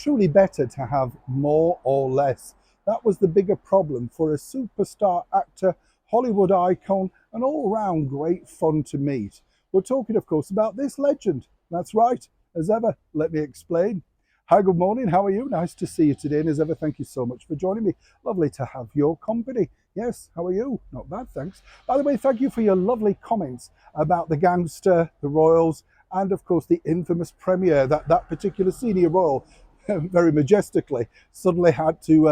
truly better to have more or less. That was the bigger problem for a superstar actor, Hollywood icon, and all round great fun to meet. We're talking, of course, about this legend. That's right. As ever, let me explain. Hi, good morning. How are you? Nice to see you today. And as ever, thank you so much for joining me. Lovely to have your company. Yes, how are you? Not bad, thanks. By the way, thank you for your lovely comments about the gangster, the royals, and of course the infamous premiere that particular senior royal very majestically suddenly had to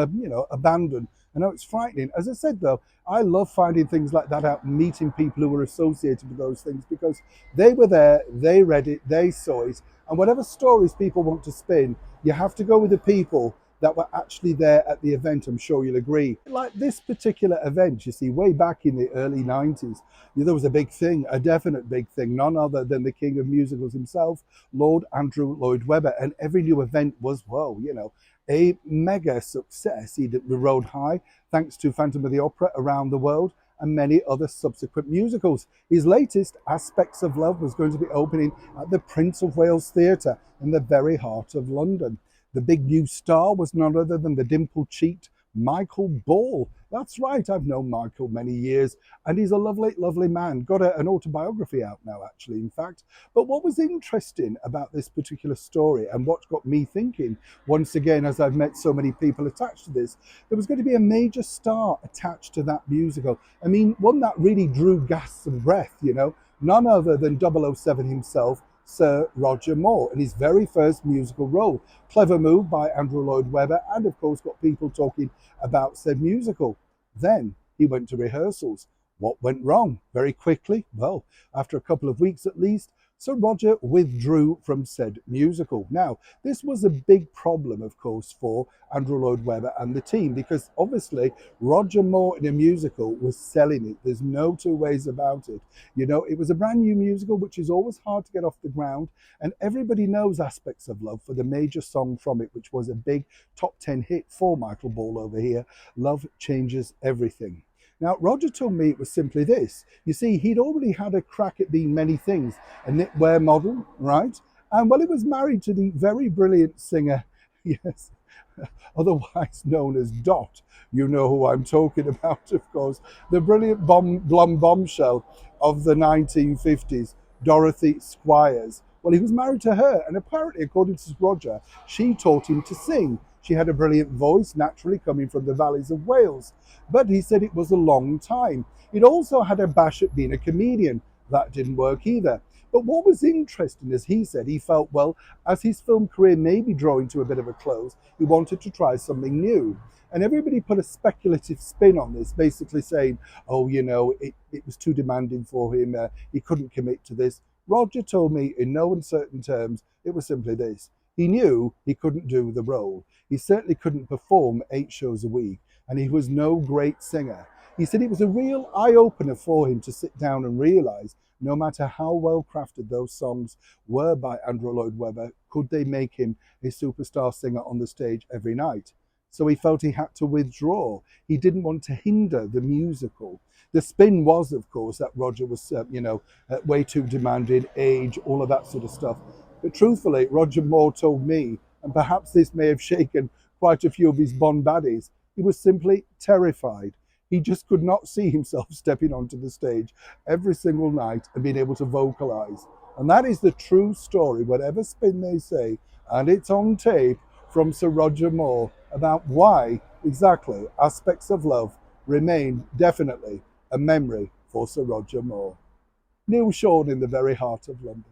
abandon. I know it's frightening. As I said though, I love finding things like that out, meeting people who were associated with those things, because they were there, they read it, they saw it, and whatever stories people want to spin, you have to go with the people that were actually there at the event. I'm sure you'll agree. Like this particular event, you see, way back in the early 90s, there was a big thing, a definite big thing, none other than the king of musicals himself, Lord Andrew Lloyd Webber. And every new event was, well, a mega success. He rode high thanks to Phantom of the Opera around the world and many other subsequent musicals. His latest, Aspects of Love, was going to be opening at the Prince of Wales Theatre in the very heart of London. The big new star was none other than the dimple-cheeked Michael Ball. That's right, I've known Michael many years, and he's a lovely, lovely man. Got an autobiography out now, actually, in fact. But what was interesting about this particular story, and what got me thinking, once again, as I've met so many people attached to this, there was going to be a major star attached to that musical. I mean, one that really drew gasps of breath, none other than 007 himself, Sir Roger Moore, in his very first musical role. Clever move by Andrew Lloyd Webber, and of course got people talking about said musical. Then he went to rehearsals. What went wrong? Very quickly, well, after a couple of weeks at least, Sir Roger withdrew from said musical. Now, this was a big problem, of course, for Andrew Lloyd Webber and the team, because obviously Roger Moore in a musical was selling it. There's no two ways about it. It was a brand new musical, which is always hard to get off the ground, and everybody knows Aspects of Love for the major song from it, which was a big top 10 hit for Michael Ball over here, Love Changes Everything. Now, Roger told me it was simply this. You see, he'd already had a crack at being many things. A knitwear model, right? And well, he was married to the very brilliant singer, yes, otherwise known as Dot. You know who I'm talking about, of course. The brilliant blonde bombshell of the 1950s, Dorothy Squires. Well, he was married to her, and apparently, according to Roger, she taught him to sing. She had a brilliant voice, naturally coming from the valleys of Wales. But he said it was a long time. He'd also had a bash at being a comedian. That didn't work either. But what was interesting, as he said, he felt, well, as his film career may be drawing to a bit of a close, he wanted to try something new. And everybody put a speculative spin on this, basically saying, oh, it was too demanding for him. He couldn't commit to this. Roger told me in no uncertain terms, it was simply this. He knew he couldn't do the role. He certainly couldn't perform 8 shows a week, and he was no great singer. He said it was a real eye-opener for him to sit down and realise no matter how well crafted those songs were by Andrew Lloyd Webber, could they make him a superstar singer on the stage every night? So he felt he had to withdraw. He didn't want to hinder the musical. The spin was, of course, that Roger was, way too demanding, age, all of that sort of stuff. But truthfully, Roger Moore told me, and perhaps this may have shaken quite a few of his Bond baddies, he was simply terrified. He just could not see himself stepping onto the stage every single night and being able to vocalize. And that is the true story, whatever spin they say, and it's on tape from Sir Roger Moore about why exactly Aspects of Love remain definitely a memory for Sir Roger Moore. Neil Sean in the very heart of London.